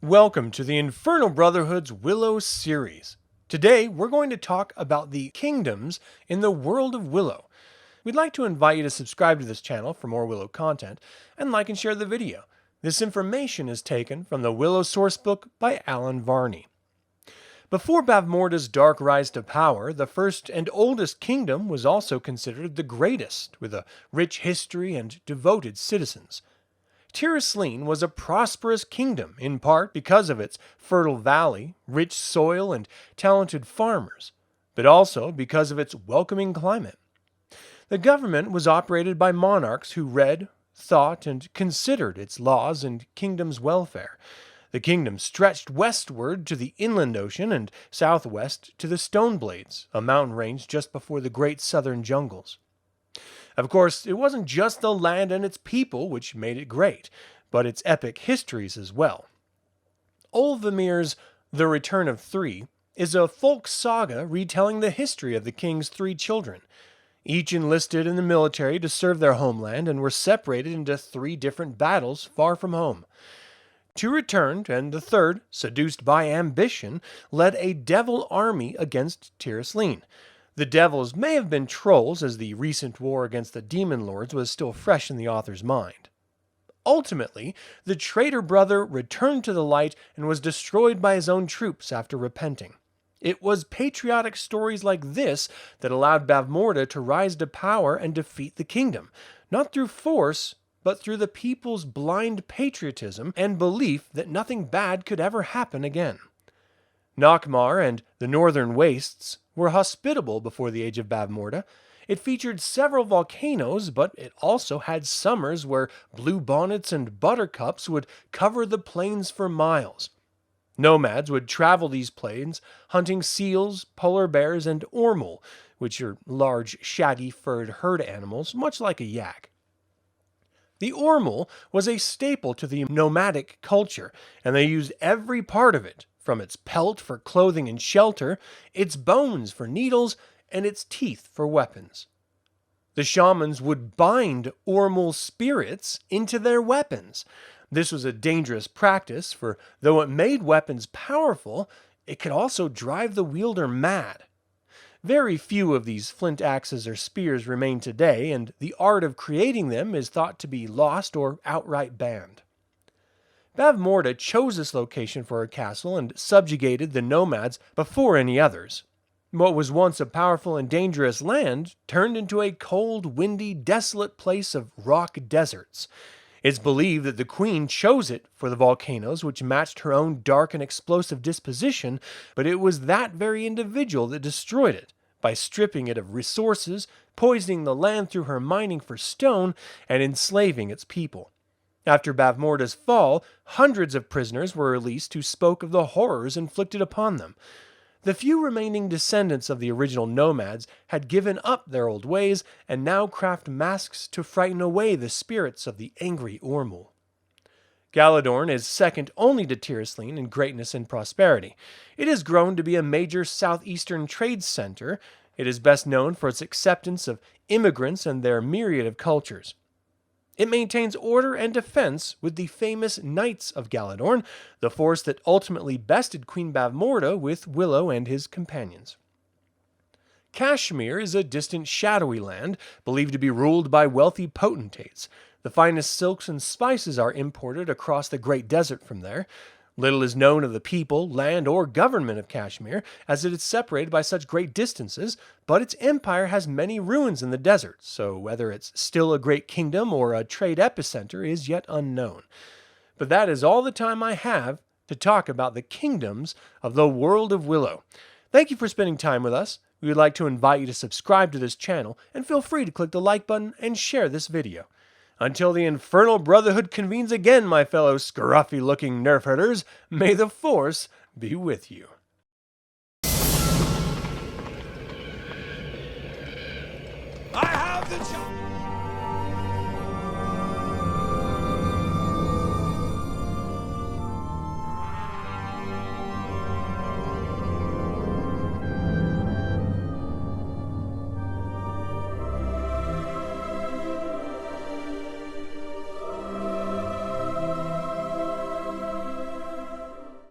Welcome to the Infernal Brotherhood's Willow series. Today, we're going to talk about the kingdoms in the world of Willow. We'd like to invite you to subscribe to this channel for more Willow content, and like and share the video. This information is taken from the Willow sourcebook by Alan Varney. Before Bavmorda's dark rise to power, the first and oldest kingdom was also considered the greatest, with a rich history and devoted citizens. Tyrasline was a prosperous kingdom, in part because of its fertile valley, rich soil, and talented farmers, but also because of its welcoming climate. The government was operated by monarchs who read, thought, and considered its laws and kingdom's welfare. The kingdom stretched westward to the inland ocean and southwest to the Stoneblades, a mountain range just before the great southern jungles. Of course, it wasn't just the land and its people which made it great, but its epic histories as well. Olvemir's The Return of Three is a folk saga retelling the history of the king's three children. Each enlisted in the military to serve their homeland and were separated into three different battles far from home. Two returned, and the third, seduced by ambition, led a devil army against Tyrasline. The devils may have been trolls, as the recent war against the demon lords was still fresh in the author's mind. Ultimately, the traitor brother returned to the light and was destroyed by his own troops after repenting. It was patriotic stories like this that allowed Bavmorda to rise to power and defeat the kingdom, not through force, but through the people's blind patriotism and belief that nothing bad could ever happen again. Nachmar and the northern wastes were hospitable before the age of Bavmorda. It featured several volcanoes, but it also had summers where bluebonnets and buttercups would cover the plains for miles. Nomads would travel these plains, hunting seals, polar bears, and ormul, which are large, shaggy-furred herd animals, much like a yak. The ormul was a staple to the nomadic culture, and they used every part of it, from its pelt for clothing and shelter, its bones for needles, and its teeth for weapons. The shamans would bind ormul spirits into their weapons. This was a dangerous practice, for though it made weapons powerful, it could also drive the wielder mad. Very few of these flint axes or spears remain today, and the art of creating them is thought to be lost or outright banned. Bavmorda chose this location for her castle and subjugated the nomads before any others. What was once a powerful and dangerous land turned into a cold, windy, desolate place of rock deserts. It's believed that the queen chose it for the volcanoes, which matched her own dark and explosive disposition, but it was that very individual that destroyed it by stripping it of resources, poisoning the land through her mining for stone, and enslaving its people. After Bavmorda's fall, hundreds of prisoners were released who spoke of the horrors inflicted upon them. The few remaining descendants of the original nomads had given up their old ways and now craft masks to frighten away the spirits of the angry ormul. Gallidorn is second only to Tyrasline in greatness and prosperity. It has grown to be a major southeastern trade center. It is best known for its acceptance of immigrants and their myriad of cultures. It maintains order and defense with the famous Knights of Gallidorn, the force that ultimately bested Queen Bavmorda with Willow and his companions. Kashmir is a distant shadowy land, believed to be ruled by wealthy potentates. The finest silks and spices are imported across the Great Desert from there. Little is known of the people, land, or government of Kashmir, as it is separated by such great distances, but its empire has many ruins in the desert, so whether it's still a great kingdom or a trade epicenter is yet unknown. But that is all the time I have to talk about the kingdoms of the world of Willow. Thank you for spending time with us. We would like to invite you to subscribe to this channel, and feel free to click the like button and share this video. Until the Infernal Brotherhood convenes again, my fellow scruffy-looking Nerf herders, may the Force be with you. I have the